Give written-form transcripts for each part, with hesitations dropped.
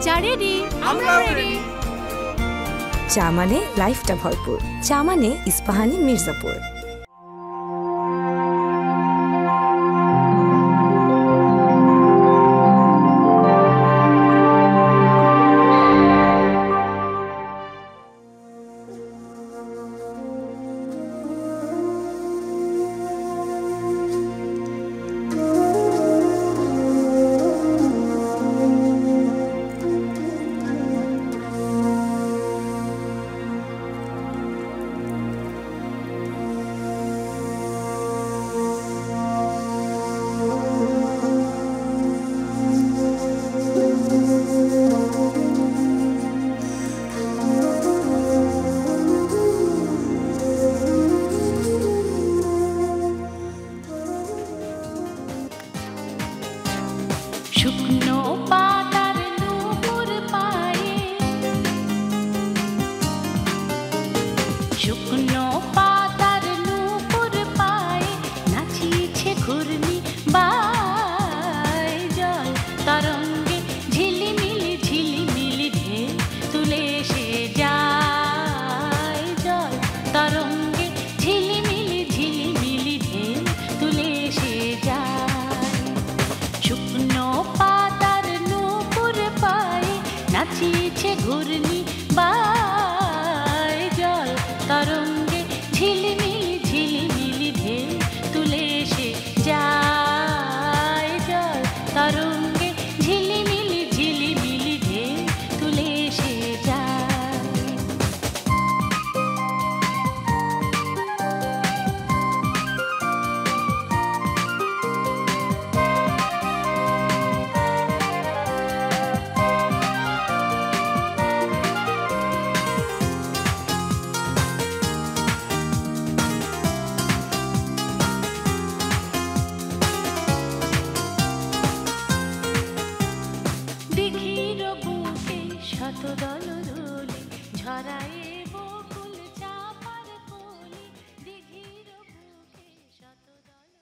চা রেডি। আমরা রেডি। চা মানে লাইফটা ভরপুর, চা মানে ইস্পাহানি মির্জাপুর। শুকনো পাতার নূপুর পায়ে, শুকনো পাতার নূপুর পায়ে নাচিছে ঘূর্ণি বাই জল তরঙ্গে ঝিলিমিলি ঝিলিমিলি ঢেউ তুলে এসে যায়, জল তরঙ্গে ঝিলিমিলি ঝিলিমিলি ঢেউ তুলে এসে যায়। শুকনো পাতার নূপুর পায়ে নাচিছে ঘূর্ণি বাই জল তরঙ্গে ঝিলিমিলি ঝিলিমিলি ঢেউ তুলে এসে যায়, জল তরঙ্গে ঝিলিমিলি ঝিলিমিলি ঢেউ তুলে এসে যায়। দিঘির বুকে শত দল দোলে ঝরায়ে বকুল চাপার কলি, দিঘির বুকে শত দল।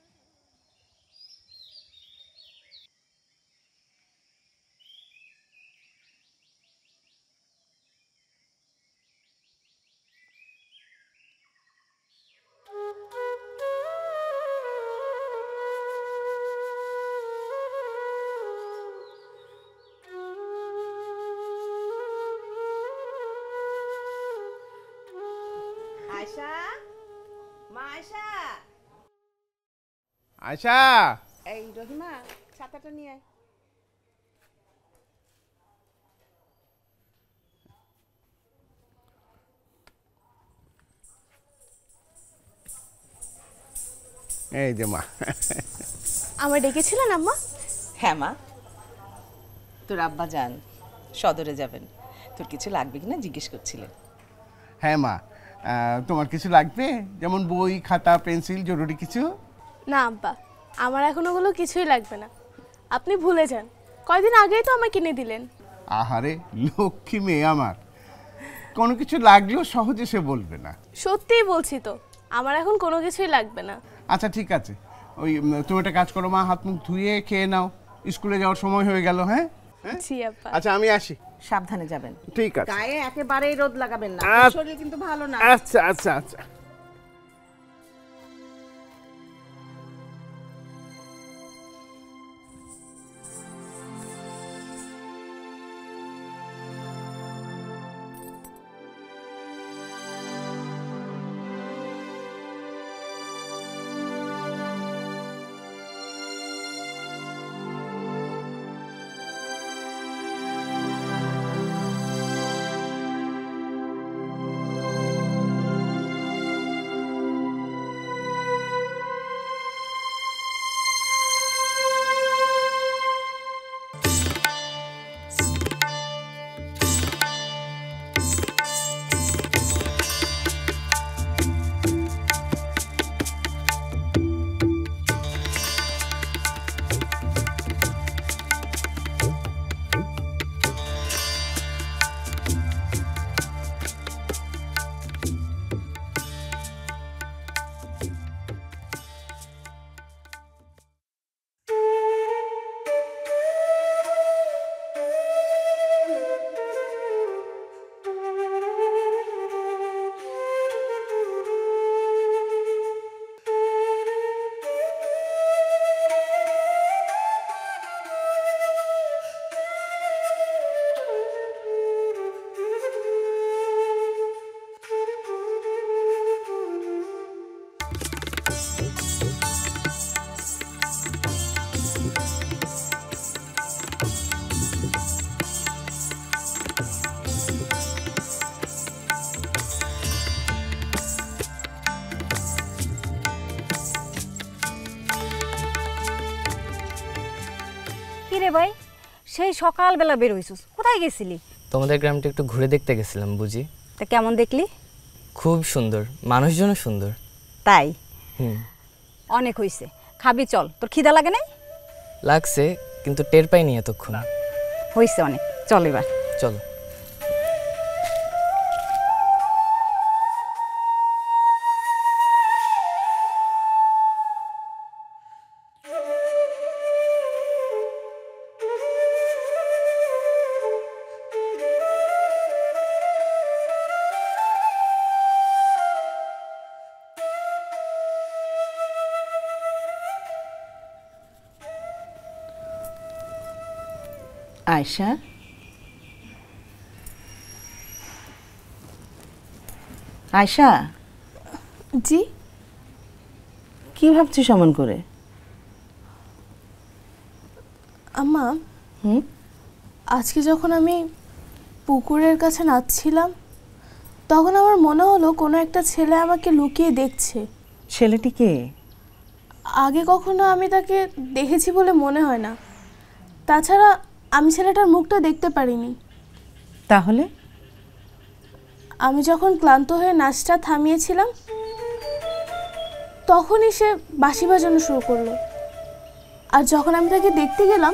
আয়শা, মা আয়শা, আয়শা, এই রহিমা ছাতাটা নিয়ে আয়। এই যে মা। আমার ডেকেছিলেন আম্মা? হ্যাঁ মা, তোর আব্বা যান সদরে যাবেন, তোর কিছু লাগবে কিনা জিজ্ঞেস করছিলেন। হ্যাঁ মা, তোমার কিছু লাগবে, যেমন বই খাতা পেন্সিল জরুরি কিছু? না আব্বা, আমার এখন ওগুলো কিছুই লাগবে না, আপনি ভুলে যান, কয়দিন আগেই তো আমায় কিনে দিলেন। আহারে লক্ষ্মী মেয়ে আমার, কোনো কিছু লাগলেও সহজে সে বলবে না। সত্যিই বলছি তো, আমার এখন কোনো কিছুই লাগবে না। আচ্ছা ঠিক আছে, ওই তুমি একটা কাজ করো মা, হাত মুখ ধুয়ে খেয়ে নাও, স্কুলে যাওয়ার সময় হয়ে গেল। হ্যাঁ জি আব্বা। আচ্ছা আমি আসি। সাবধানে যাবেন, ঠিক আছে। গায়ে একেবারেই রোদ লাগাবেন না, শরীর কিন্তু ভালো না। আচ্ছা আচ্ছা আচ্ছা। কিরে ভাই, সেই সকালবেলা বের হইছিস, কোথায় গেছিলি? তোমাদের গ্রামটা একটু ঘুরে দেখতে গেছিলাম বুঝি। তা কেমন দেখলি? খুব সুন্দর, মানুষজনও সুন্দর। তাই? হুম। অনেক হইছে, খাবি চল, তোর খিদা লাগে নাই? লাগছে, কিন্তু টের পাইনি এতক্ষণ। হইছে অনেক, চল এবার। চলো। আয়শা, আয়শা, জি? কি ভাবছিস অমন করে? আম্মা, হুম? আজকে যখন আমি পুকুরের কাছে নাচছিলাম তখন আমার মনে হলো কোনো একটা ছেলে আমাকে লুকিয়ে দেখছে। ছেলেটিকে আগে কখনো আমি তাকে দেখেছি বলে মনে হয় না। তাছাড়া আমি ছেলেটার মুখটা দেখতে পারিনি। তাহলে? আমি যখন ক্লান্ত হয়ে নাচটা থামিয়েছিলাম তখনই সে বাঁশি বাজানো শুরু করলো। আর যখন আমি তাকে দেখতে গেলাম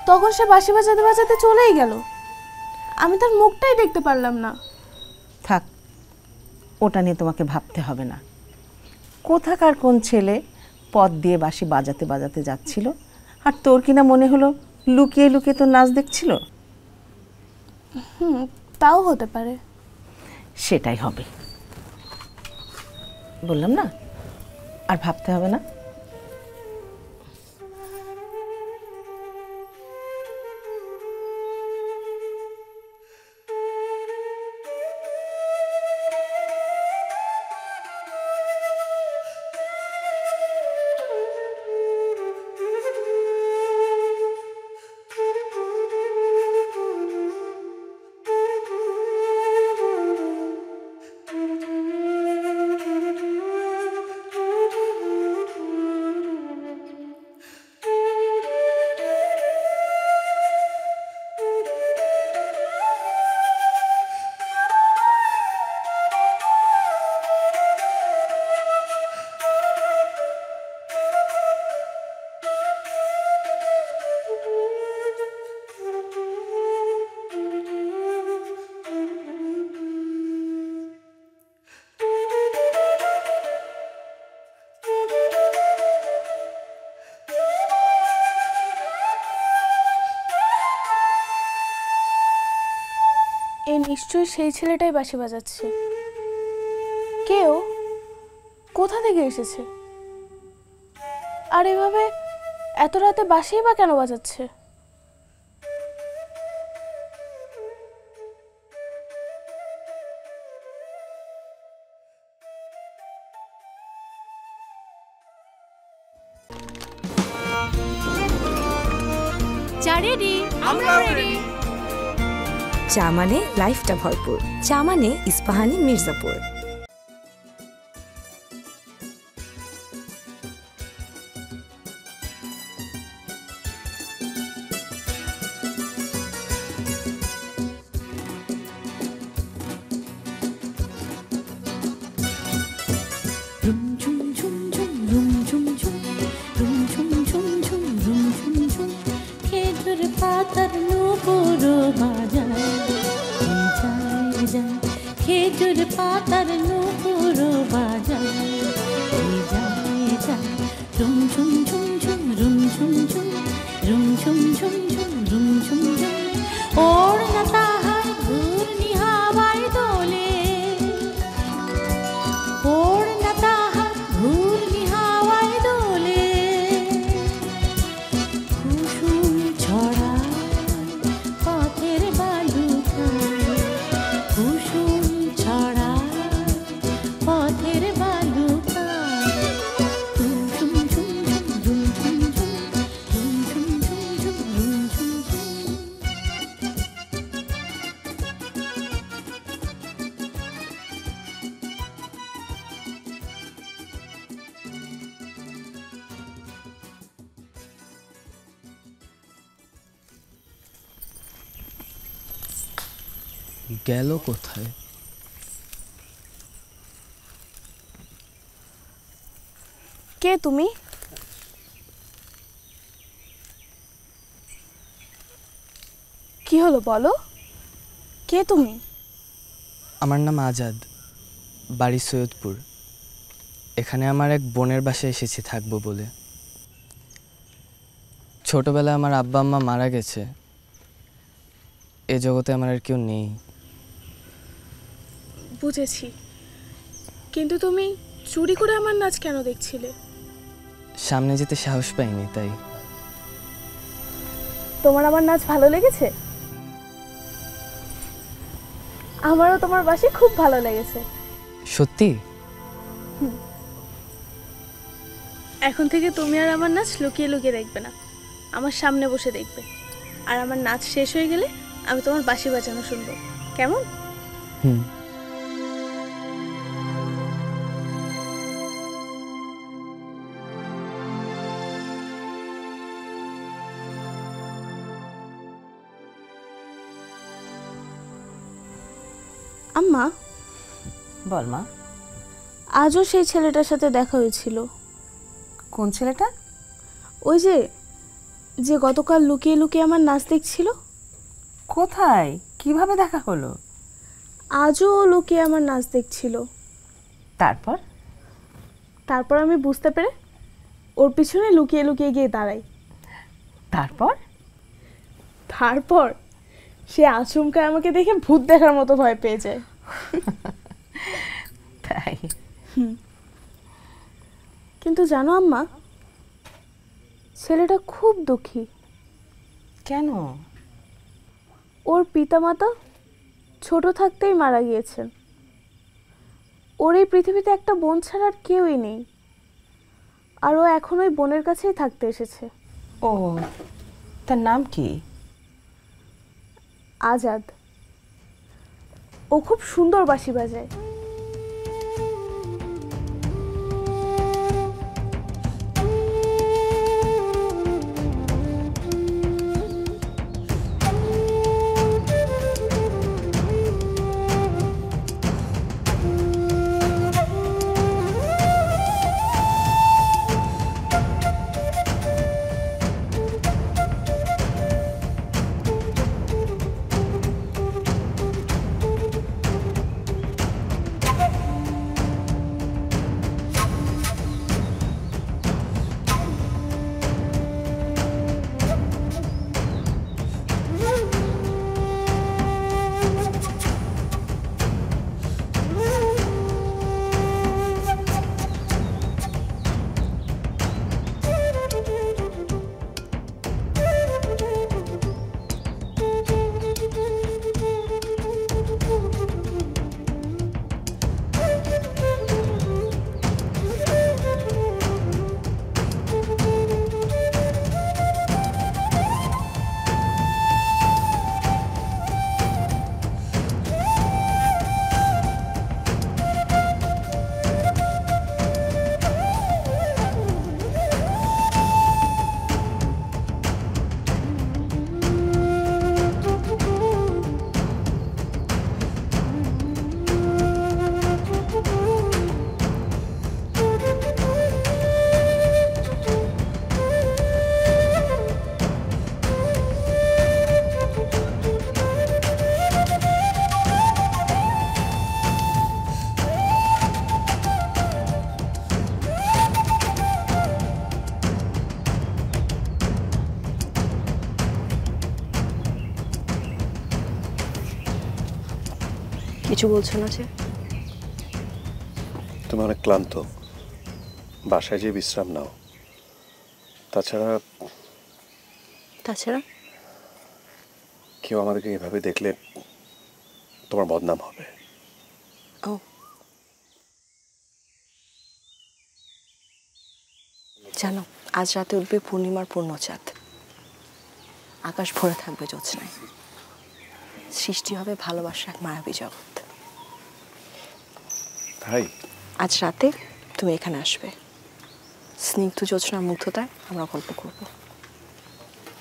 তখন সে বাঁশি বাজাতে বাজাতে চলেই গেল। আমি তার মুখটাই দেখতে পারলাম না। থাক, ওটা নিয়ে তোমাকে ভাবতে হবে না। কোথাকার কোন ছেলে পথ দিয়ে বাঁশি বাজাতে বাজাতে যাচ্ছিল আর তোর কিনা মনে হলো লুকিয়ে লুকিয়ে তোর নাচ দেখছিল? তাও হতে পারে। সেটাই হবে, বললাম না, আর ভাবতে হবে না। এই নিশ্চয়ই সেই ছেলেটাই বাঁশি বাজাচ্ছে। কেউ কোথা থেকে এসেছে আর এভাবে এত রাতে বাঁশি বা কেন বাজাচ্ছে? চা মানে লাইফটা ভরপুর, চা মানে ইস্পাহানি মির্জাপুর। খেজুর পাতার গেল কোথায়? কে তুমি? কি হলো বলো, কে তুমি? আমার নাম আজাদ, বাড়ি সৈয়দপুর। এখানে আমার এক বোনের বাসায় এসেছি থাকবো বলে। ছোটবেলায় আমার আব্বা আম্মা মারা গেছে, এ জগতে আমার আর কেউ নেই। বুঝেছি, কিন্তু তুমি চুরি করে আমার নাচ কেন দেখছিলে? সামনে যেতে সাহস পাইনি তাই। তোমার আমার নাচ ভালো লেগেছে? আমারও তোমার বাসি খুব ভালো লেগেছে। সত্যি? এখন থেকে তুমি আর আমার নাচ লুকিয়ে লুকিয়ে দেখবে না, আমার সামনে বসে দেখবে। আর আমার নাচ শেষ হয়ে গেলে আমি তোমার বাঁশি বাজানো শুনবো, কেমন? হুম। আম্মা, বল মা। আজও সেই ছেলেটার সাথে দেখা হয়েছিল। কোন ছেলেটা? ওই যে যে গতকাল লুকিয়ে লুকিয়ে আমার নাচ দেখছিল। কোথায়, কিভাবে দেখা হলো? আজও ও লুকিয়ে আমার নাচ দেখছিল। তারপর? তারপর আমি বুঝতে পেরে ওর পিছনে লুকিয়ে লুকিয়ে গিয়ে দাঁড়াই। তারপর? তারপর সে আচমকা আমাকে দেখে ভূত দেখার মতো ভয় পেয়ে যায়। তাই? কিন্তু জানো আম্মা, ছেলেটা খুব দুঃখী। কেন? ওর পিতামাতা ছোট থাকতেই মারা গিয়েছেন। ওর এই পৃথিবীতে একটা বোন ছাড়া আর কেউই নেই, আর ও এখন ওই বোনের কাছেই থাকতে এসেছে। ও, তার নাম কি? আজাদ। ও খুব সুন্দর বাঁশি বাজায়। কিছু বলছো না যে? তুমি অনেক ক্লান্ত, বাসায় যেয়ে বিশ্রাম নাও। তাছাড়া তাছাড়া কেউ আমাদেরকে এভাবে দেখলে তোমার বদনাম হবে। ও, জানো আজ রাতে উঠবে পূর্ণিমার পূর্ণচাঁদ, আকাশ ভরে থাকবে জ্যোৎস্নায়, সৃষ্টি হবে ভালোবাসা এক মায়াবী জগৎ। তাই আজ রাতে তুমি এখানে আসবে, স্নিগ্ধ জ্যোৎস্নার মুগ্ধতায় আমরা গল্প করব।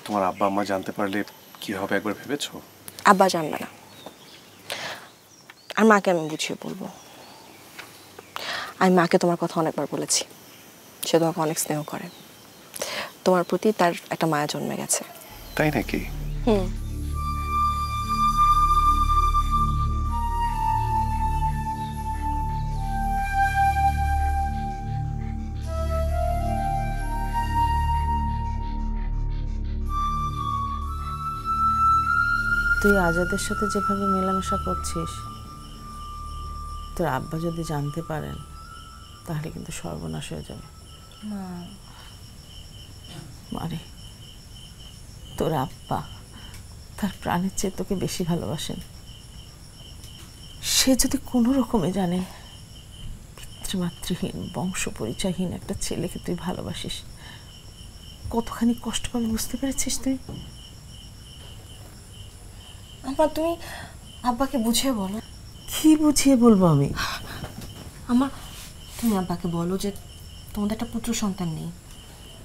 তোমার আব্বা আম্মা জানতে পারলে কি হবে একবার ভেবেছো? আব্বা জানবে না, আর মাকে আমি বুঝিয়ে বলবো। আমি মাকে তোমার কথা অনেকবার বলেছি, সে তোমাকে অনেক স্নেহ করে, তোমার প্রতি তার একটা মায়া জন্মে গেছে। তাই নাকি? তুই আজাদের সাথে যেভাবে মেলামেশা করছিস, তোর আব্বা যদি জানতে পারেন তাহলে কিন্তু সর্বনাশ হয়ে যাবে। মারে, তোর আব্বা তার প্রাণের চেয়ে তোকে বেশি ভালোবাসেন। সে যদি কোনো রকমে জানে পিতৃমাতৃহীন বংশ পরিচয়হীন একটা ছেলেকে তুই ভালোবাসিস, কতখানি কষ্ট পাবে বুঝতে পেরেছিস তুই? আম্মা তুমি আব্বাকে বুঝিয়ে বলো। কি বুঝিয়ে বলবো আমি? আম্মা তুমি আব্বাকে বলো যে তোমাদের একটা পুত্র সন্তান নেই,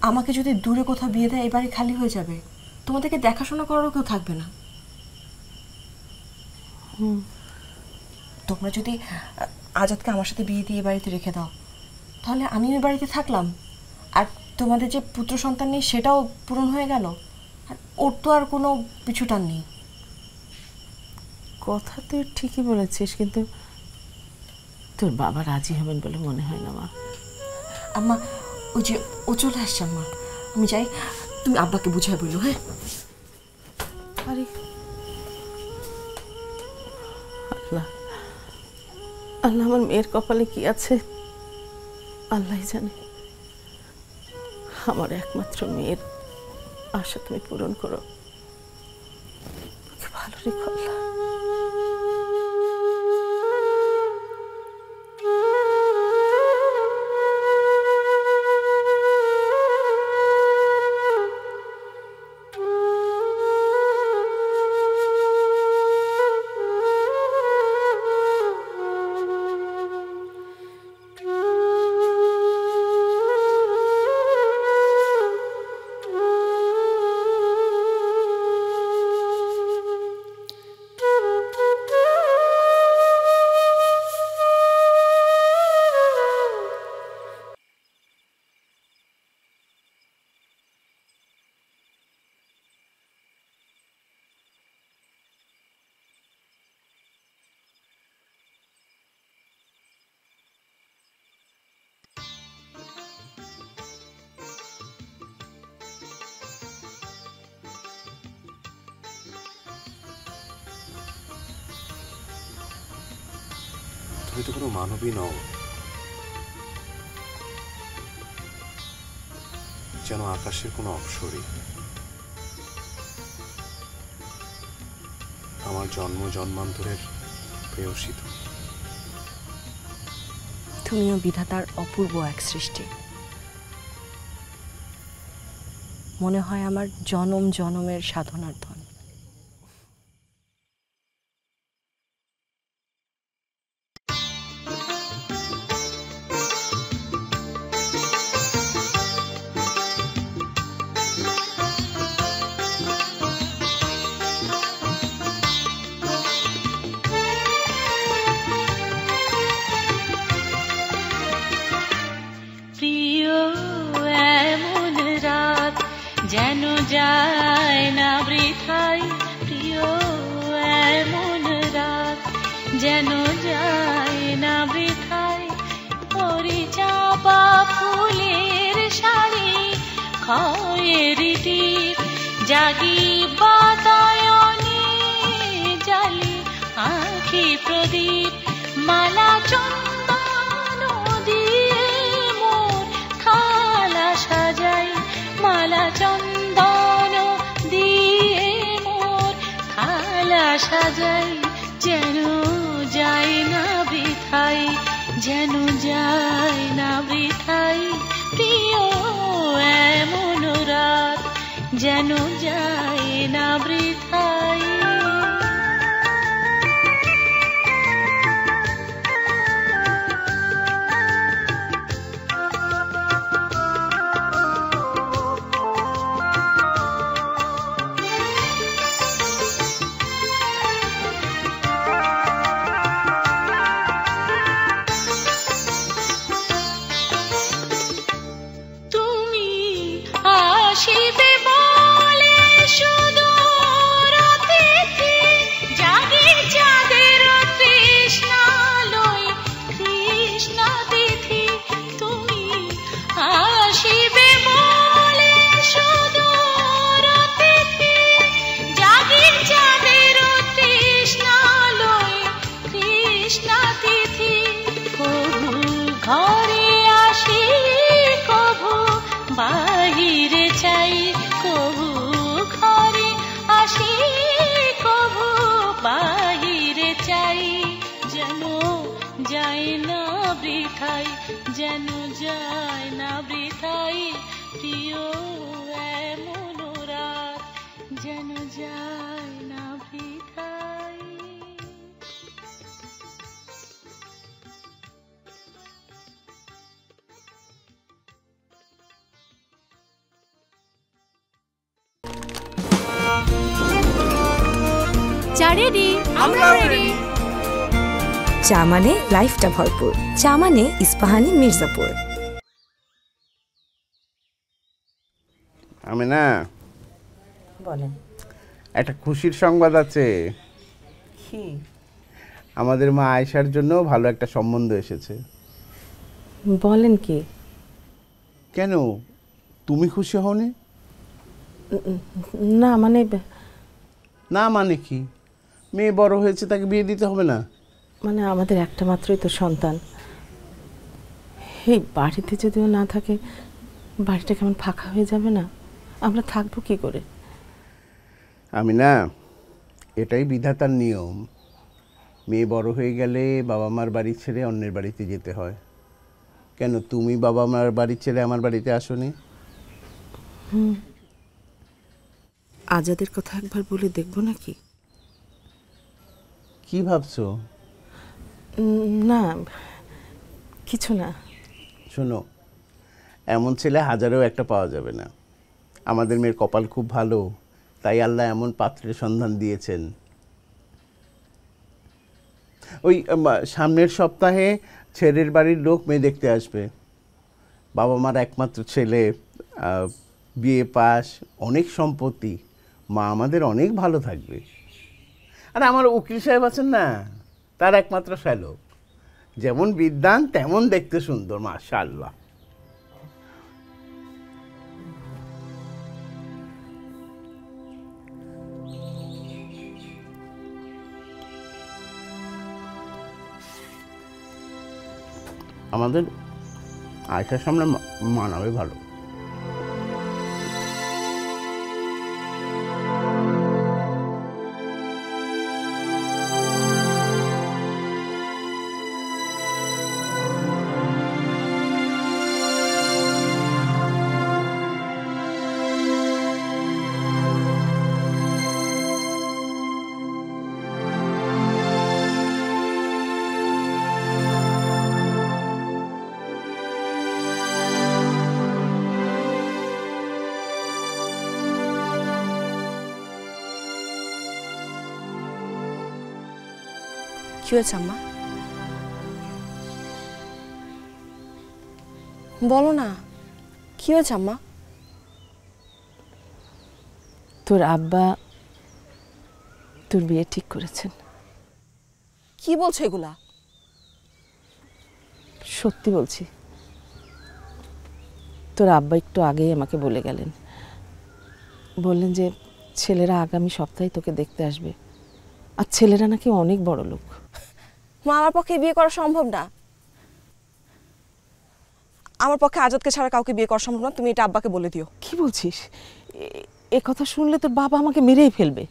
আমাকে যদি দূরে কোথাও বিয়ে দেয় এই বাড়ি খালি হয়ে যাবে, তোমাদেরকে দেখাশোনা করারও কেউ থাকবে না। তোমরা যদি আজাদকে আমার সাথে বিয়ে দিয়ে বাড়িতে রেখে দাও, তাহলে আমি ওই বাড়িতে থাকলাম, আর তোমাদের যে পুত্র সন্তান নেই সেটাও পূরণ হয়ে গেল, আর ওর তো আর কোনো পিছুটান নেই। কথা তুই ঠিকই বলেছিস, কিন্তু তোর বাবা রাজি হবেন বলে মনে হয় না মা। আম্মা ওই যে ও চলে আসছে, আম্মা আমি যাই, তুমি আব্বাকে বুঝাই বললো। হ্যাঁ আরে আল্লাহ, আল্লাহ আমার মেয়ের কপালে কি আছে আল্লাহ জানে। আমার একমাত্র মেয়ের আশা তুমি পূরণ করো, ভালো রেখো আল্লাহ। তুমি তো কোনো মানবী নও, যেন আকাশের কোনো অপসরী। আমার জন্ম জন্মান্তরের প্রেয়সী তুমি। তুমিও বিধাতার অপূর্ব এক সৃষ্টি, মনে হয় আমার জনম জনমের সাধনার ধন। যেন যায় না বৃথায়, প্রিয় এমন রাত যেন যায় না বৃথায়। পরিচাপা ফুলের শাড়ি খয়ের টিপ জাগি বাতায়নে জালি আঁখি প্রদীপ মালা চন্দন দিয়ে মোর থালা সাজাই, মালা চন্দন দিয়ে মোর থালা সাজাই। যেন যায় না বৃথায়, যেন যায় না বৃথায়, প্রিয় এমন রাত যেন যায় না বৃথায়। প্রিয় এমন রাত যেন যায় না বৃথায়। চা রেডি, আমরা রেডি। চা মানে লাইফটা ভরপুর, চা মানে ইস্পাহানি মির্জাপুর। আমি না বলেন একটা খুশির সংবাদ আছে। কি? আমাদের মা আয়েশার জন্য ভালো একটা সম্বন্ধ এসেছে। বলেন কি? কেন, তুমি খুশি হওনি? না মানে না মানে কি? মেয়ে বড় হয়েছে, তাকে বিয়ে দিতে হবে না? মানে আমাদের একটা মাত্রই তো সন্তান, এই বাড়িতে যদিও না থাকে বাড়িটা কেমন ফাঁকা হয়ে যাবে না? আমরা থাকবো কি করে? আমি না, এটাই বিধাতার নিয়ম। মেয়ে বড় হয়ে গেলে বাবা মার বাড়ি ছেড়ে অন্যের বাড়িতে যেতে হয়। কেন, তুমি বাবা মার বাড়ি ছেড়ে আমার বাড়িতে আসোনি? আজাদের কথা একবার বলে দেখবো নাকি? কি ভাবছো? না কিছু না। শোনো, এমন ছেলে হাজারেও একটা পাওয়া যাবে না। আমাদের মেয়ের কপাল খুব ভালো, তাই আল্লাহ এমন পাত্রের সন্ধান দিয়েছেন। ওই সামনের সপ্তাহে ছেলের বাড়ির লোক মেয়ে দেখতে আসবে। বাবা মার একমাত্র ছেলে, বিয়ে পাস, অনেক সম্পত্তি, মা আমাদের অনেক ভালো থাকবে। আর আমার উকিল সাহেব আছেন না, তার একমাত্র শ্যালক, যেমন বিদ্বান তেমন দেখতে সুন্দর, মাশাআল্লাহ। আমাদের আয়সার সামনে মানাবে ভালো। কি হয়েছে আম্মা? বলো না, কি হয়েছে আম্মা? তোর আব্বা তোর বিয়ে ঠিক করেছেন। কি বলছো এগুলা? সত্যি বলছি। তোর আব্বা একটু আগেই আমাকে বলে গেলেন, বললেন যে ছেলেরা আগামী সপ্তাহে তোকে দেখতে আসবে, আর ছেলেরা নাকি অনেক বড় লোক। মা, আমার পক্ষে বিয়ে করা সম্ভব না। আমার পক্ষে আজাদকে ছাড়া কাউকে বিয়ে করা সম্ভব না। তুমি এটা আব্বাকে বলে দিও। কি বলছিস? এ কথা শুনলে তোর বাবা আমাকে মেরেই ফেলবে।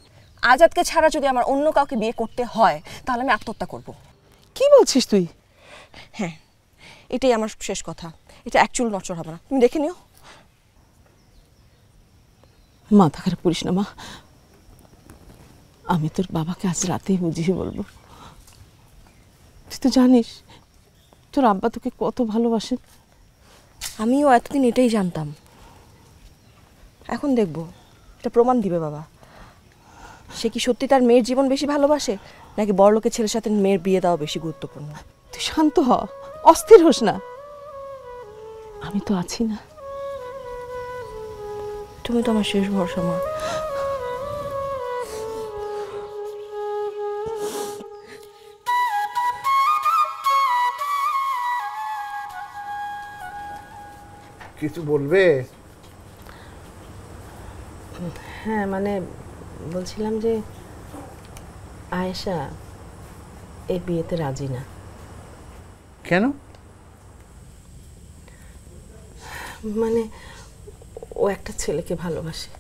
আজাদকে ছাড়া যদি আমার অন্য কাউকে বিয়ে করতে হয় তাহলে আমি আত্মহত্যা করব। কি বলছিস তুই? হ্যাঁ, এটাই আমার শেষ কথা। এটা অ্যাকচুয়াল নচর হবে না, তুমি দেখে নিও। মাথা খারাপ করিস না মা, আমি তোর বাবাকে আজ রাতেই বুঝিয়ে বলবো। তুই তো জানিস তোর আব্বা তোকে কত ভালোবাসেন। আমিও এতদিন এটাই জানতাম, এখন দেখবো এটা প্রমাণ দিবে বাবা। সে কি সত্যি তার মেয়ের জীবন বেশি ভালোবাসে, নাকি বড়লোকের ছেলের সাথে মেয়ের বিয়ে দেওয়া বেশি গুরুত্বপূর্ণ? তুই শান্ত হ, অস্থির হোস না, আমি তো আছি না। তুমি তো আমার শেষ ভরসা মা। কিছু বলবে? হ্যাঁ মানে বলছিলাম যে আয়েশা এই বিয়েতে রাজি না। কেন? মানে ও একটা ছেলেকে ভালোবাসে।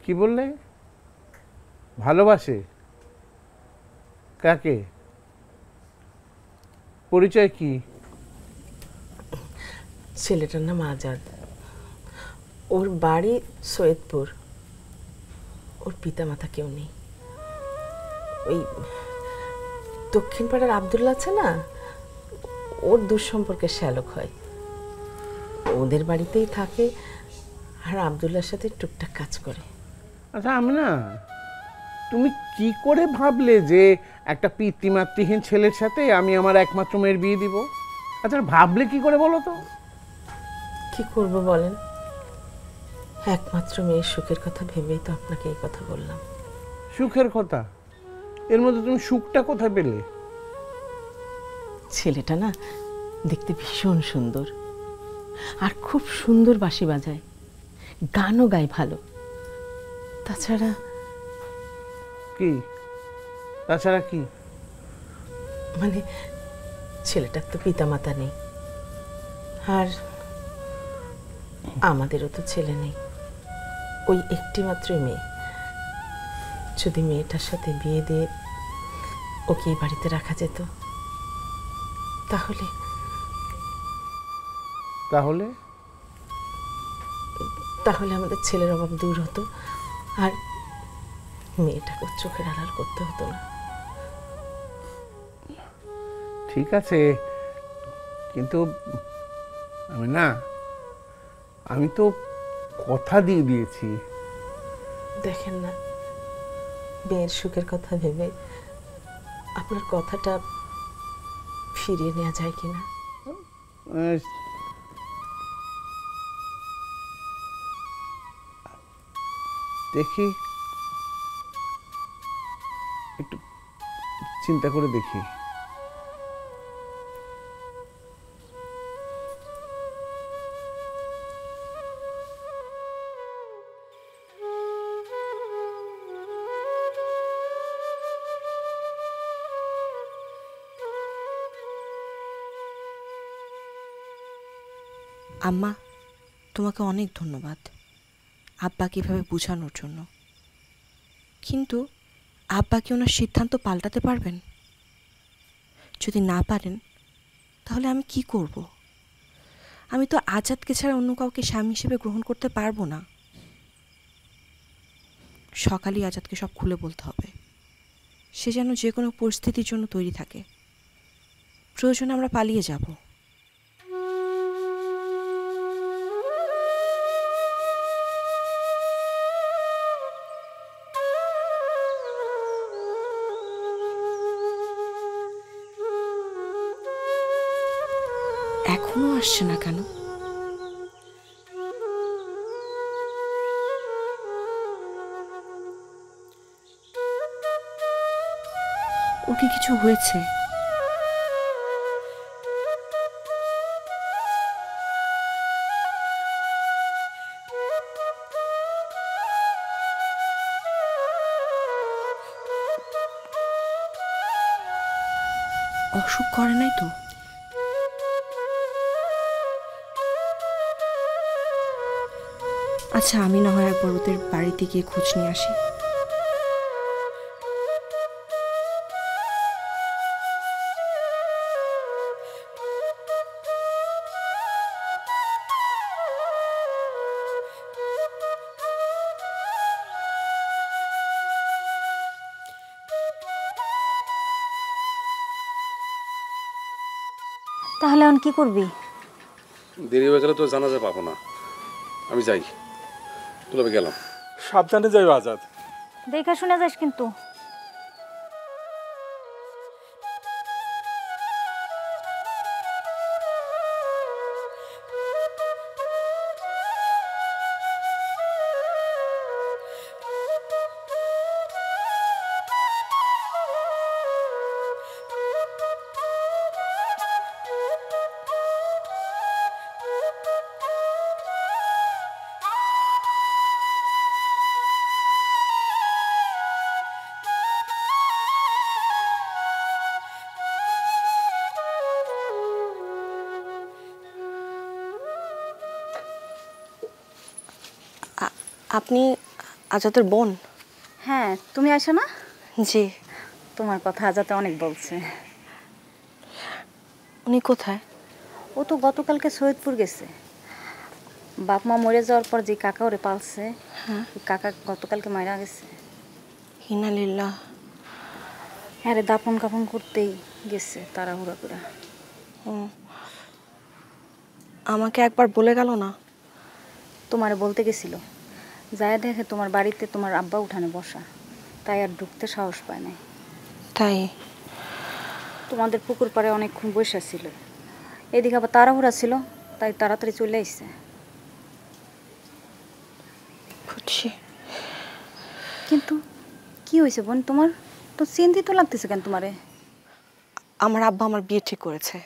কি বললে? ভালোবাসে? কাকে? পরিচয় কি? ছেলেটার নাম আজাদ। ওর বাড়ি সৈয়দপুর, ওর পিতামাতা কেউ নেই। ওই দক্ষিণ পাড়ার আবদুল্লা আছে না, ওর দুঃসম্পর্কের শ্যালক হয়, ওদের বাড়িতেই থাকে আর আবদুল্লার সাথে টুকটাক কাজ করে। আচ্ছা আমি না, তুমি কি করে ভাবলে যে একটা পিতৃমাতৃহীন ছেলের সাথে আমি আমার একমাত্র মেয়ের বিয়ে দিব? আচ্ছা ভাবলে কি করে বলো তো? কি করব বলেন, একমাত্র মেয়ের সুখের কথা ভেবেই তো আপনাকে এই কথা বললাম। সুখের কথা? এর মধ্যে তুমি সুখটা কোথায় পেলে? ছেলেটা না দেখতে ভীষণ সুন্দর, আর খুব সুন্দর বাঁশি বাজায়, গানও গায় ভালো। তাছাড়া কি? তাছাড়া কি? মানে ছেলেটার তো পিতামাতা নেই, আর আমাদেরও তো ছেলে নেই, ওই একটি মাত্রই মেয়ে। যদি মেয়েটার সাথে বিয়ে দিয়ে ওকে এই বাড়িতে রাখা যেত, তাহলে তাহলে তাহলে আমাদের ছেলের অভাব দূর হতো, আর মেয়েটাকে চোখের আড়াল করতে হতো না। ঠিক আছে, কিন্তু আমি তো কথা দিয়ে দিয়েছি। দেখেন না, মেয়ের সুখের কথা ভেবে আপনার কথাটা ফিরিয়ে নেওয়া যায় কিনা? দেখি, একটু চিন্তা করে দেখি। আম্মা, তোমাকে অনেক ধন্যবাদ আব্বাকে এভাবে বোঝানোর জন্য। কিন্তু আব্বা কি ওনার সিদ্ধান্ত পাল্টাতে পারবেন? যদি না পারেন তাহলে আমি কি করব? আমি তো আজাদকে ছাড়া অন্য কাউকে স্বামী হিসেবে গ্রহণ করতে পারবো না। সকালেই আজাদকে সব খুলে বলতে হবে, সে যেন যে কোনো পরিস্থিতির জন্য তৈরি থাকে। প্রয়োজনে আমরা পালিয়ে যাব। এখনো আসছে না কেন? ওর কি কিছু হয়েছে? অসুখ করে নাই তো? আচ্ছা, আমি না হয় একবার ওদের বাড়িতে গিয়ে খোঁজ নিয়ে আসি। তাহলে এখন কি করবি? দেরি হয়ে গেলে তো জানাজা পাবো না, আমি যাই। তুলাবে গেলাম। সাবধানে যাইও আজাদ। দেখা শুনে যাস কিন্তু। আপনি আজাদের বোন? হ্যাঁ, তুমি আসো না? জি। তোমার কথা আজাতে অনেক বলছে। উনি কোথায়? ও তো গতকালকে সৈয়দপুর গেছে। বাপ মা মরে যাওয়ার পর যে কাকা ওরে পালছে, ওই কাকা গতকালকে মারা গেছে। ইন্নালিল্লাহ। হ্যাঁ রে, দাফন কাফন করতেই গেছে তাড়াহুড়া করে। আমাকে একবার বলে গেল না? তোমারে বলতে গেছিল, যায় দেখে তোমার বাড়িতে তোমার আব্বা উঠানে বসা, তাই আর ঢুকতে সাহস পায় নাই। তাই? তোমাদের পুকুর পাড়ে অনেকক্ষণ বসে ছিল, এদিকে আবার তাড়াহুড়া ছিল, তাই তাড়াতাড়ি চলে আসছে। বুঝছি। কিন্তু কি হয়েছে বোন তোমার? তো চিন্তিত লাগতেছে কেন তোমারে? আমার আব্বা আমার বিয়ে ঠিক করেছে,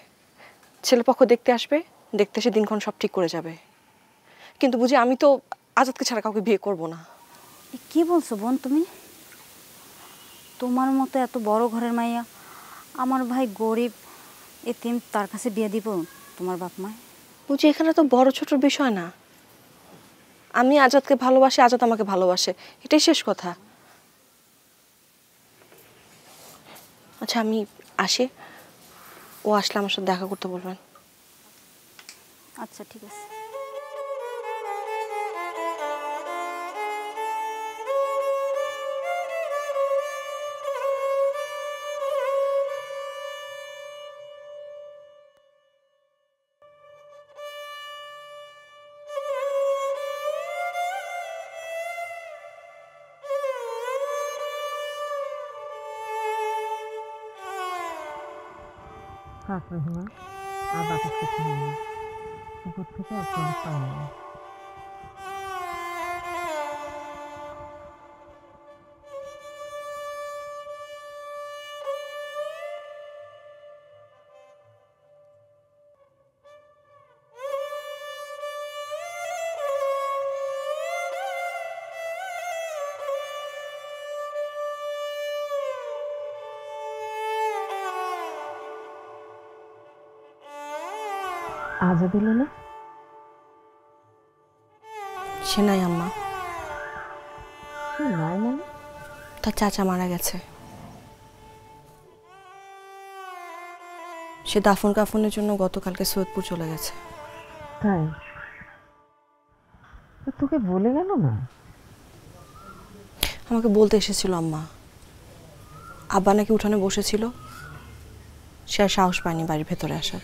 ছেলেপক্ষ দেখতে আসবে, দেখতে এসে দিনক্ষণ সব ঠিক করে যাবে। কিন্তু বুঝি আমি তো আজাদকে ছাড়া কাউকে বিয়ে করব না। কি বলছো বোন তুমি? তোমার মতো এত বড় ঘরের মাইয়া, আমার ভাই গরিব এতিম, তার কাছে বিয়ে দিব তোমার বাপ মা? বুঝি এখানে তো বড় ছোটর বিষয় না। আমি আজাদকে ভালোবাসি, আজাদ আমাকে ভালোবাসে, এটাই শেষ কথা। আচ্ছা আমি আসি, ও আসলে আমার সাথে দেখা করতে বলবেন। আচ্ছা ঠিক আছে। থাক রহিমা, আর বাপের কিছু নেই, পুকুর থেকে আর কোনো পাই নেই। আজাদ এলো না? সে নাই আম্মা। নাই মানে? তার চাচা মারা গেছে। সে দাফন কাফনের জন্য গতকালকে সৈয়দপুর চলে গেছে। তাই? তোকে বলে গেল না? আমাকে বলতে এসেছিল আম্মা। আব্বা নাকি উঠানে বসেছিল, সে আর সাহস পায়নি বাড়ির ভেতরে আসার।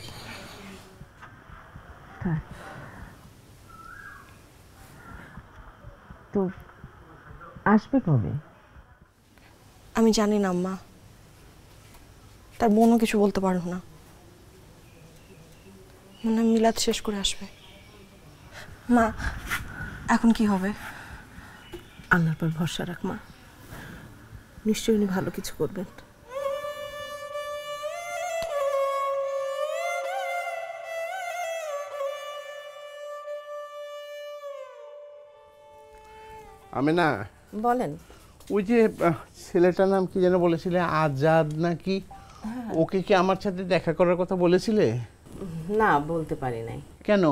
তো আসবে কবে? আমি জানি না আম্মা, তার বোনও কিছু বলতে পারল না। মনে হয় মিলাদ শেষ করে আসবে। মা এখন কি হবে? আল্লাহর পর ভরসা রাখ মা, নিশ্চয়ই উনি ভালো কিছু করবেন। আমি না বলেন। ওই যে ছেলেটার নাম কি যেন বলেছিলে, আজাদ নাকি? ওকে কি আমার সাথে দেখা করার কথা বলেছিলে? না, বলতে পারি নাই। কেন?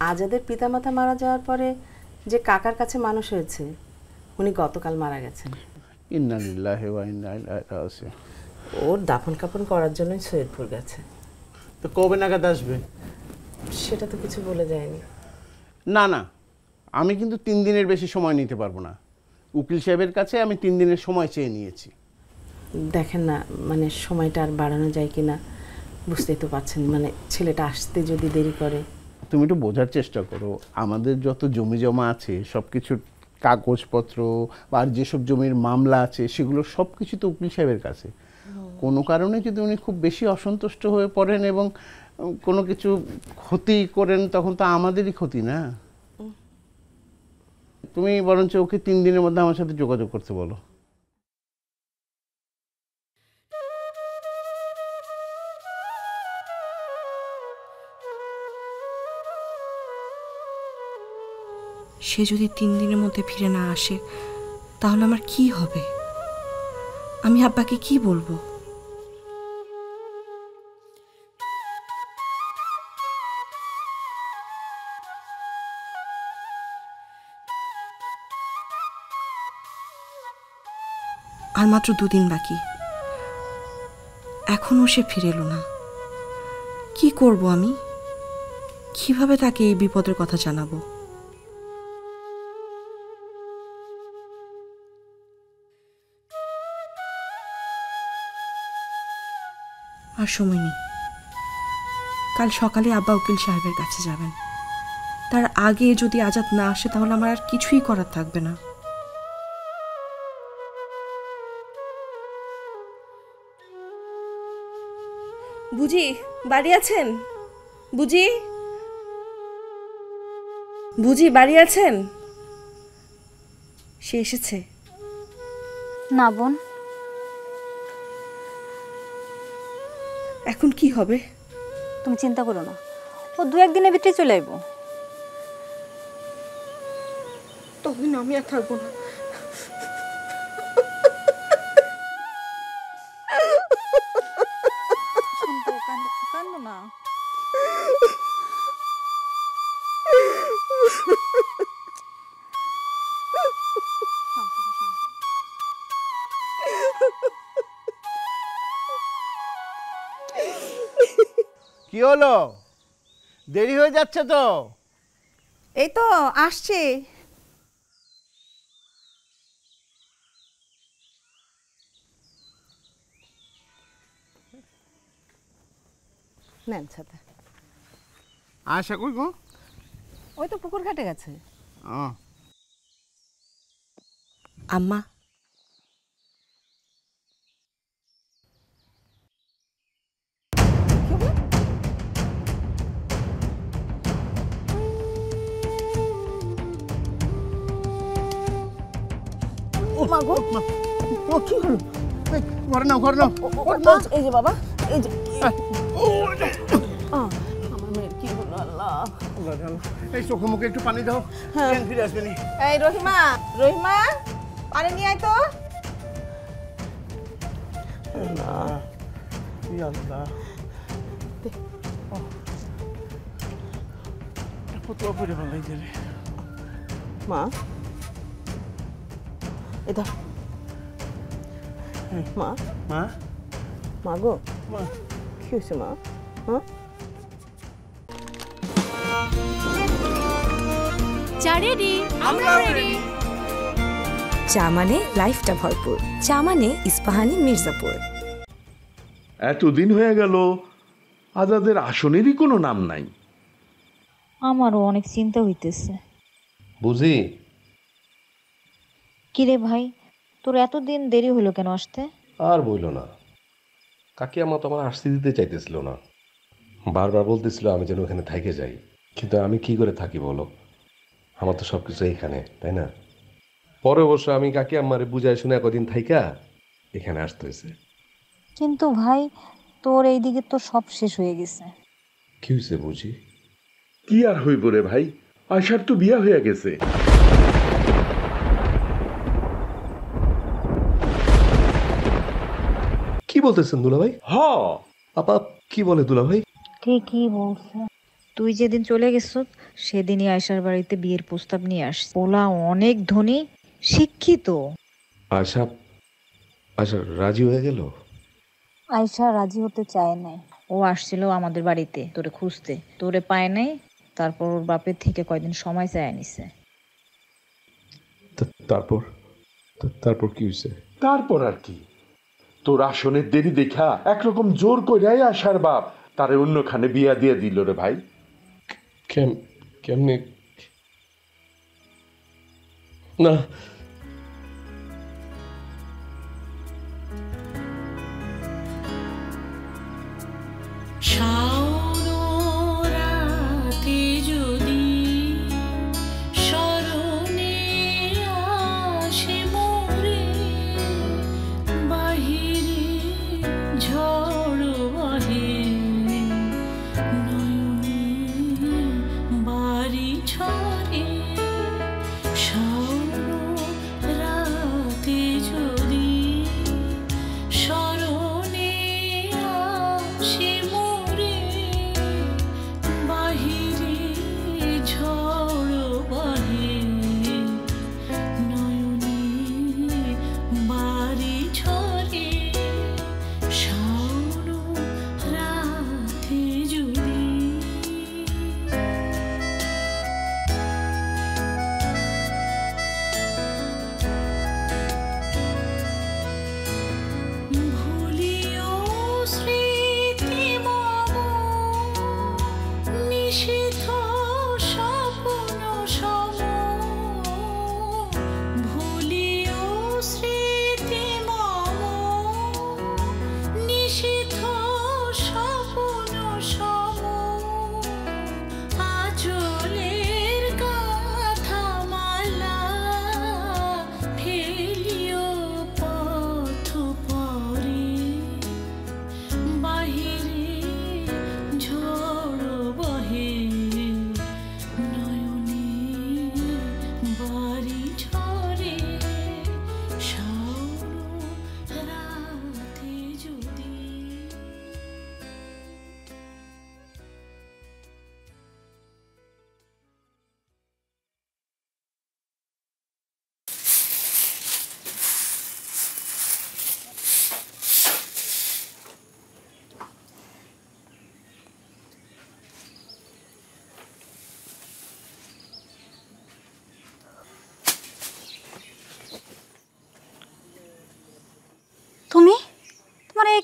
আজাদের পিতামাতা মারা যাওয়ার পরে যে কাকার কাছে মানুষ হয়েছে, উনি গতকাল মারা গেছেন। ইন্না লিল্লাহি ওয়া ইন্না ইলাইহি রাজিউন। ওর দাফন কাফন করার জন্যই সৈয়দপুর গেছে। তো কবে নাগাদ আসবে? সেটা তো কিছু বলে যায়নি। না না, আমি কিন্তু 3 দিনের বেশি সময় নিতে পারবো না। উকিল সাহেবের কাছে আমি 3 দিনের সময় চেয়ে নিয়েছি। দেখেন না, মানে সময়টা আর বাড়ানো যায় কিনা বুঝতেই তো পারছেন। মানে ছেলেটা আসতে যদি দেরি করে। তুমি একটু বোঝার চেষ্টা করো, আমাদের যত জমি জমা আছে সব কিছুর কাগজপত্র আর যেসব জমির মামলা আছে সেগুলো সব কিছু তো উকিল সাহেবের কাছে। কোনো কারণে যদি উনি খুব বেশি অসন্তুষ্ট হয়ে পড়েন এবং কোনো কিছু ক্ষতি করেন, তখন তো আমাদেরই ক্ষতি না। তুমি বরঞ্চ ওকে 3 দিনের মধ্যে আমার সাথে যোগাযোগ করতে বলো। সে যদি 3 দিনের মধ্যে ফিরে না আসে তাহলে আমার কি হবে? আমি আব্বাকে কি বলবো? আর মাত্র 2 দিন বাকি, এখনো সে ফিরে এলো না। কি করব আমি? কিভাবে তাকে এই বিপদের কথা জানাবো? আর সময় নেই। কাল সকালে আব্বা উকিল সাহেবের কাছে যাবেন। তার আগে যদি আজাদ না আসে তাহলে আমার আর কিছুই করার থাকবে না। বুঝি বাড়ি আছেন? বুঝি বুঝি বাড়ি আছেন? সে এসেছে? না বোন। এখন কি হবে? তুমি চিন্তা করো না, ও 2-1 দিনের ভিতরে চলে আসবো। ততদিন আমি আর থাকবো না। কান্দো না। কি হলো, দেরি হয়ে যাচ্ছে তো? এই তো আসছে। নেন ছাতা। আশা কই গো? ওই তো পুকুর ঘাটে গেছে। আম্মা, ও মা গো, ও কি হলো? ঘরে নাও, ঘরে নাও। এই যে বাবা, এই যে আমার মেয়ের কি হলো আল্লাহ। এই চোখে মুখে একটু পানি দাও, জ্ঞান ফিরে আসবে নি। এই রহিমা, রহিমা পানি নিয়ে আয় তো। না কি আল্লাহ, ফতুয়া পড়ে ভালাই দিলে। মা এটা মা, মা মা গো, মা কি হয়েছে মা? হ্যাঁ চা রেডি, আমরা রেডি। চা মানে লাইফটা ভরপুর। চা মানে ইস্পাহানি মির্জাপুর। এতদিন হয়ে গেল আজাদের আসনেরই কোনো নাম নাই। আমারও অনেক চিন্তা হইতেছে। বুঝি কিরে ভাই, তোর এতদিন দেরি হলো কেন আসতে? আর বইল না, কাকি আমার তো আমার আসতে দিতে চাইতেছিল না, বারবার বলতেছিল আমি যেন ওখানে থাইকে যাই, কিন্তু আমি কি করে থাকি বলো, আমার তো সব কিছু এইখানে, তাই না? পরে অবশ্য আমি কাকি আমারে বুঝাই শুনে কদিন থাইকা এখানে আসতে হয়েছে। কিন্তু ভাই, তোর এইদিকে তো সব শেষ হয়ে গেছে। কি হয়েছে বুঝি? কি আর হইব রে ভাই, আয়সার তো বিয়া হয়ে গেছে। কি বলতেছেন দুলাভাই? হ আপা কি বলে দুলাভাই? ঠিকই বলছে। তুই যেদিন চলে গেছ সেদিনই আয়সার বাড়িতে বিয়ের প্রস্তাব নিয়ে আসছে। পোলা অনেক ধনী, শিক্ষিত। আয়সা আয়সা রাজি হয়ে গেল? আয়সা রাজি হতে চায় নাই। ও আসছিল আমাদের বাড়িতে তোরে খুঁজতে, তোরে পায় নাই। তারপর ওর বাপের থেকে কয়দিন সময় চায় নিছে। তারপর তারপর কি হয়েছে? তারপর আর কি, তোর আসনের দেরি দেখা একরকম জোর কইরাই আসার বাপ তারে অন্যখানে বিয়া দিয়ে দিল রে ভাই। কেমনে? না স্মরণে আসে মোরে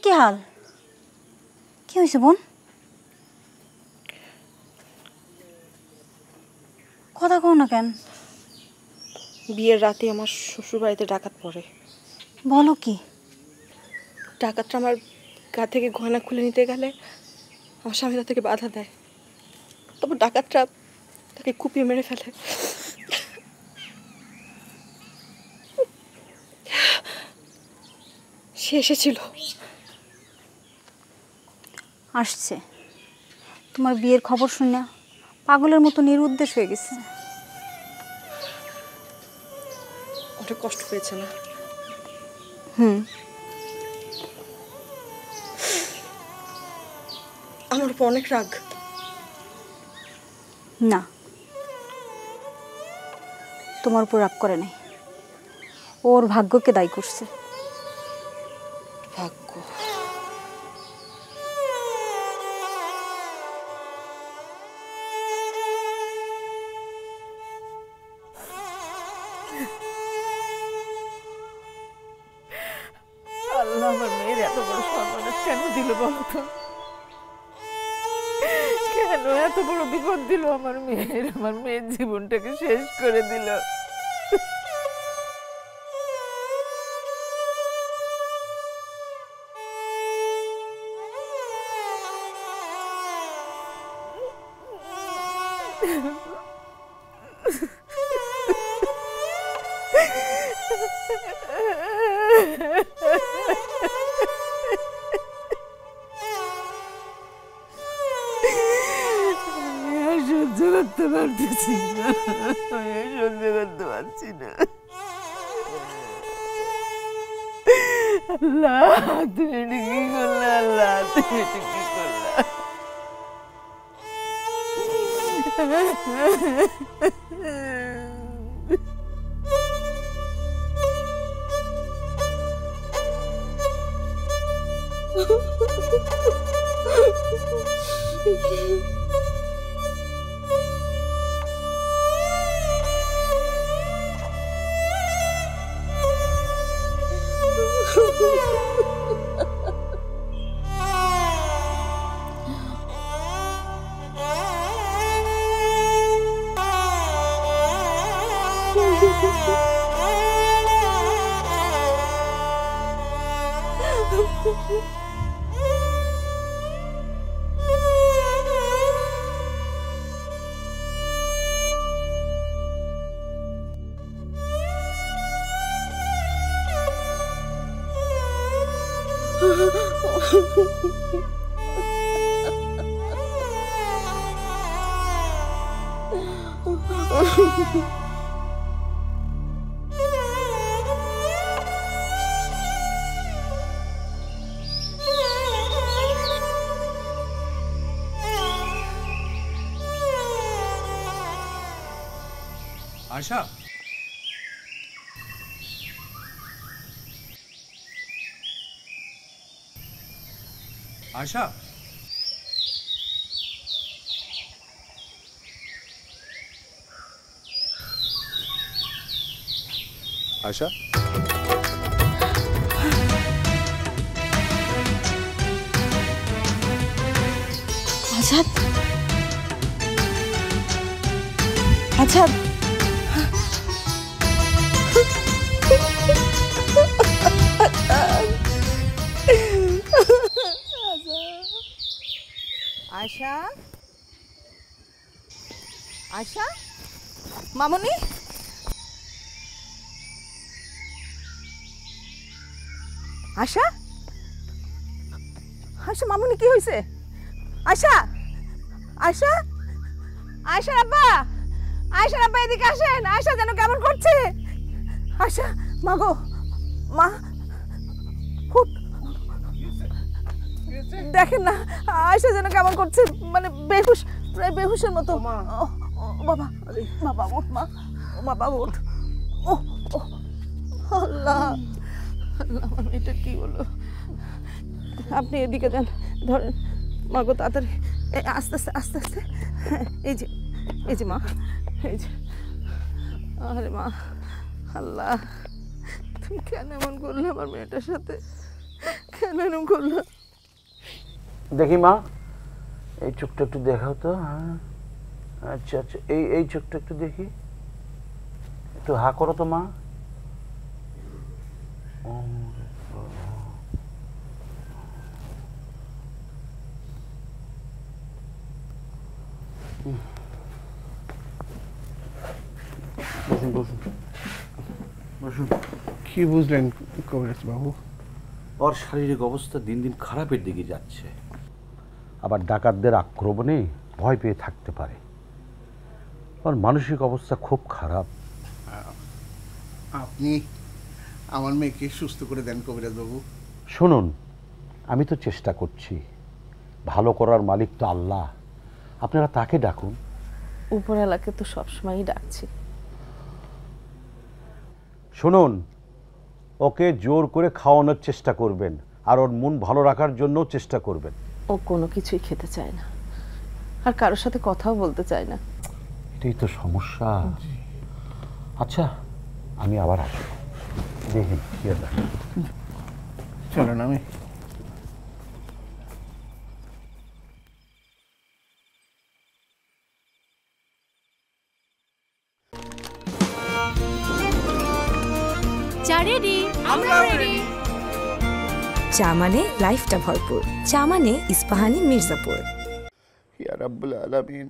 কি হাল? কি হয়েছে বোন? কথা কও না কেন? বিয়ের রাতে আমার শ্বশুর বাড়িতে ডাকাত পড়ে। বলো কি? ডাকাতটা আমার গা থেকে গয়না খুলে নিতে গেলে আমার স্বামী তাকে বাধা দেয়। তারপর ডাকাতটা তাকে কুপিয়ে মেরে ফেলে। সে এসেছিল। আসছে। তোমার বিয়ের খবর শুনে পাগলের মতো নিরুদ্দেশ হয়ে গেছে। অনেক কষ্ট পেয়েছে না? আমার উপর অনেক রাগ। না, তোমার উপর রাগ করে নাই, ওর ভাগ্যকে দায়ী করছে। ভাগ্য? আল্লাহ আমার মেয়ের এত বড় সর্বনাশ কেন দিল বলো তো? কেন এত বড় বিপদ দিল আমার মেয়ের জীবনটাকে শেষ করে দিল। সহ্য করতে পারতেছি না, সহ্য করতে পারছি না। আল্লাহ তুমি এটা কি করলে? আল্লাহ তুমি এটা কি করলে? আশা, আশা, আশা, আজাদ, আজাদ, আয়শা, আয়শা, মামুনি, আয়শা, আয়শা, মামুনি কি হয়েছে? আয়শা, আয়শা, আয়শার আব্বা, আয়শার আব্বা এদিকে আসেন। আয়শা যেন কেমন করছে। আয়শা, মা গো, মা ফুট, দেখেন না আয়শা যেন কেমন করছে, মানে বেহুশ, প্রায় বেহুশের মতো। বাবা, বাবা ওঠ মা, বাবা ওঠ। ও আল্লাহ, আল্লাহ, আমার মেয়েটা কি হলো? আপনি এদিকে যান, ধরেন মা গো, তাড়াতাড়ি, আস্তে আস্তে আস্তে আস্তে। এই যে, এই যে মা, এই যে। আরে মা, আল্লাহ তুমি কেন এমন করলে আমার মেয়েটার সাথে? কেন এরকম করলো? দেখি মা, এই চোখটা একটু দেখাও তো। হ্যাঁ, আচ্ছা আচ্ছা, এই চোখটা একটু দেখি, একটু হা করো তো মা। বসুন বসুন বসুন। কি বুঝলেন কবিরাজ বাবু? ওর শারীরিক অবস্থা দিন দিন খারাপের দিকে যাচ্ছে, আবার ডাকাতদের আক্রমণে ভয় পেয়ে থাকতে পারে। ওর মানসিক অবস্থা খুব খারাপ। আপনি আমার মেয়েকে সুস্থ করে দেন কবিরাজ বাবু। শুনুন, আমি তো চেষ্টা করছি, ভালো করার মালিক তো আল্লাহ, আপনারা তাকে ডাকুন। উপরওয়ালাকে তো সবসময়ই ডাকছি। শুনুন, ওকে জোর করে খাওয়ানোর চেষ্টা করবেন, আর ওর মন ভালো রাখার জন্য চেষ্টা করবেন। ও কোনো কিছুই খেতে চায় না, আর কারোর সাথে কথাও বলতে চায় না। এটাই তো সমস্যা। আচ্ছা, আমি আবার আসবো, দেখি কি আছে। চলেন। আমি চা রেডি, আমরা রেডি। চা মানে লাইফটা ভরপুর। চা মানে ইস্পাহানি মির্জাপুর। ইয়া রাব্বুল আলামিন,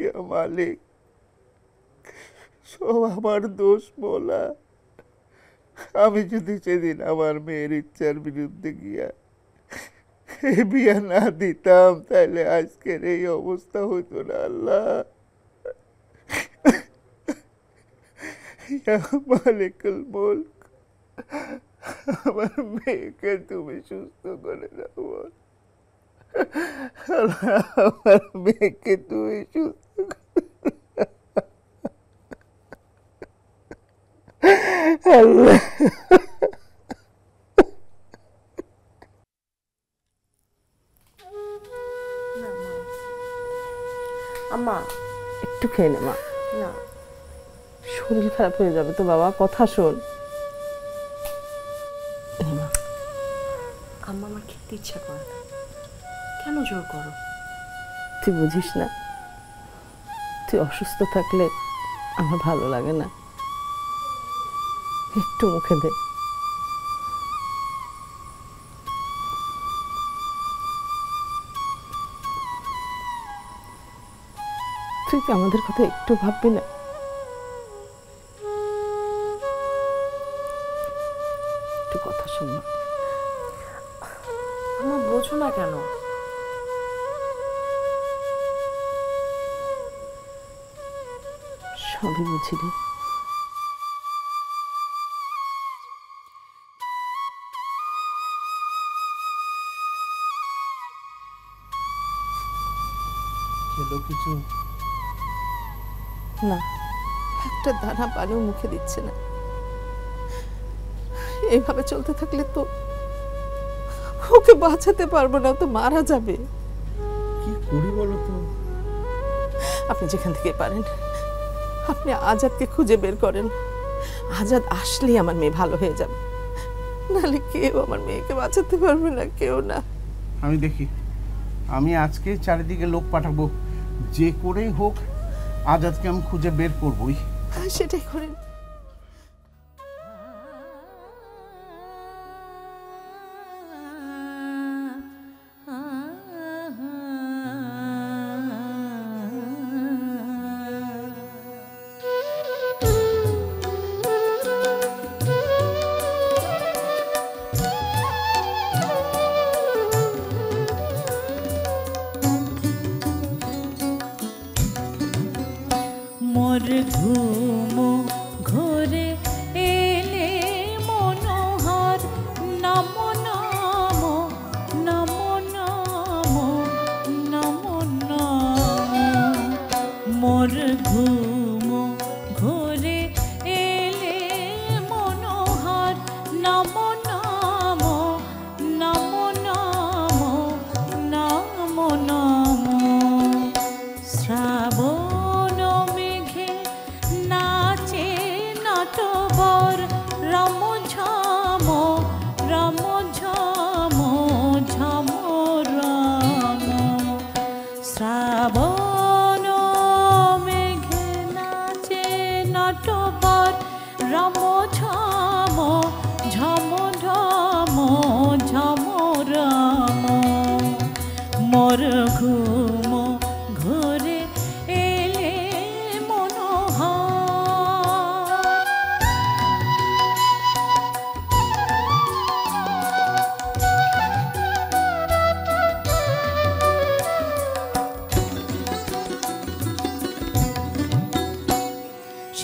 ইয়া মালিক, সব আমার দোষ মোলা। আমি যদি সেদিন আমার মেয়ের ইচ্ছার বিরুদ্ধে গিয়া এই বিয়া না দিতাম, তাহলে আজকের এই অবস্থা হইতো না। আল্লাহ, ইয়া মালিকুল মুলক, আমার মেয়েকে তুমি সুস্থ করে দাও। আল্লাহ, আমার মেয়েকে তুমি সুস্থ করে আল্লাহ। আম্মা একটু খেয়ে নে মা। না, শরীর খারাপ হয়ে যাবে তো বাবা, কথা শোন। আম্মা, আমার খেতে ইচ্ছা করে না, কেন জোর করো? তুই বুঝিস না, তুই অসুস্থ থাকলে আমার ভালো লাগে না। একটু মুখে দে। তুই কি আমাদের কথা একটু ভাববি না? একটু কথা শোন না। আমার বোঝো না কেন? সবই বুঝিনি। কিছু না, একটা দানা পানিও মুখে দিচ্ছে না। এইভাবে চলতে থাকলে তো ওকে বাঁচাতে পারবো না, তো মারা যাবে। কি করি বলো তো? আপনি যেখান থেকে পারেন আপনি আজাদকে খুঁজে বের করেন। আজাদ আসলেই আমার মেয়ে ভালো হয়ে যাবে, নাহলে কেউ আমার মেয়েকে বাঁচাতে পারবে না, কেউ না। আমি দেখি, আমি আজকে চারিদিকে লোক পাঠাবো, যে করেই হোক আজাদকে আমি খুঁজে বের করবই। সেটাই করেন। ঘুমো ঘরে এলে মনোহর নমো নমো নমো নমো নমো নমো মোর ঘুমো ঘরে এলে মনোহর নমো নমো নমো নমো নমো নমো শ্রাবণ নাচে নটবর রম ঝম রম ঝম ঝম ঝম ঝম রম মোর ঘুম ঘরে এলে মনোহর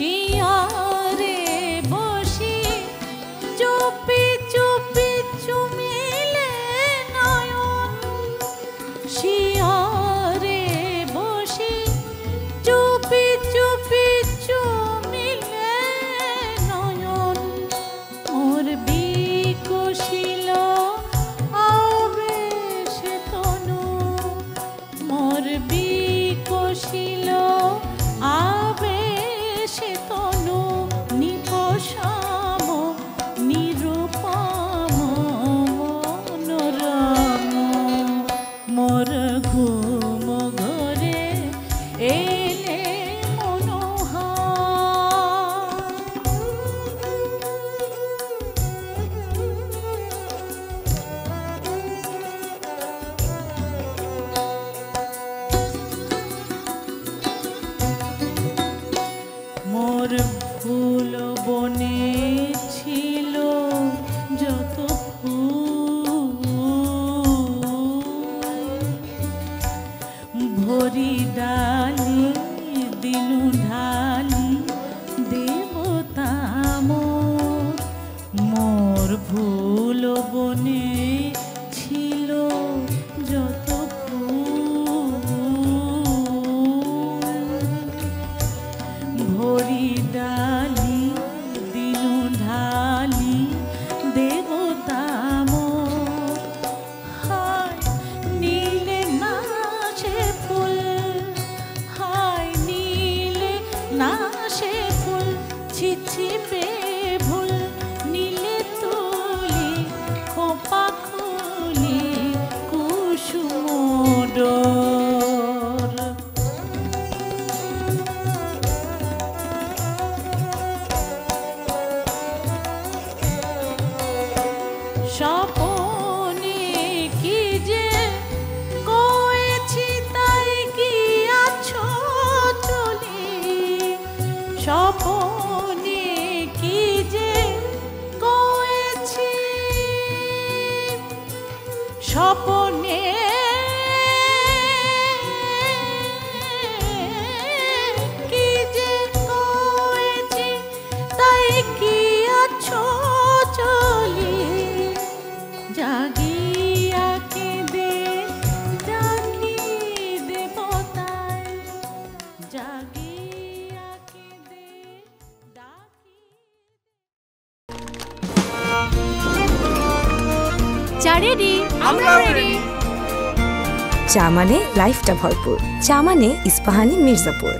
শিয়ারে বসি চুপি চুপি চুমিলে নয়ন শিয়ারে বসি চুপি চুপি চুমিলে নয়ন মোর বিকশিল আবেশ তনু মোর বিকশিল আবেশ তনু নিপসাম নিরূপম মনোরম মোর ঘুম ঘরে এলে মনোহর মোর ফুল বনে ছিল যত ফুল ভরি ডালি দিনু ঢালি দেবতা মোর মোর ফুল বনে ছিল যত ভরি ডালি দিনু ঢালি দেবতা মোর হায় নীলে নাচে ফুল হায় নীলে নাচে ফুল ছিছিপে ভুল নীলে তুলি খোপা খুলি কুসুম ডোর স্বপনে কি যে কয়েছি তাই কি আছো চলি স্বপনে কি যে কয়েছি স্বপনে কি যে কয়েছি তাই কি আছো চলি জাগিয়া কেঁদে ডাকি দেবতায় জাগিয়া কেঁদে ডাকি চা রেডি আমরা রেডি চা মানে লাইফটা ভরপুর চা মানে ইস্পাহানি মির্জাপুর।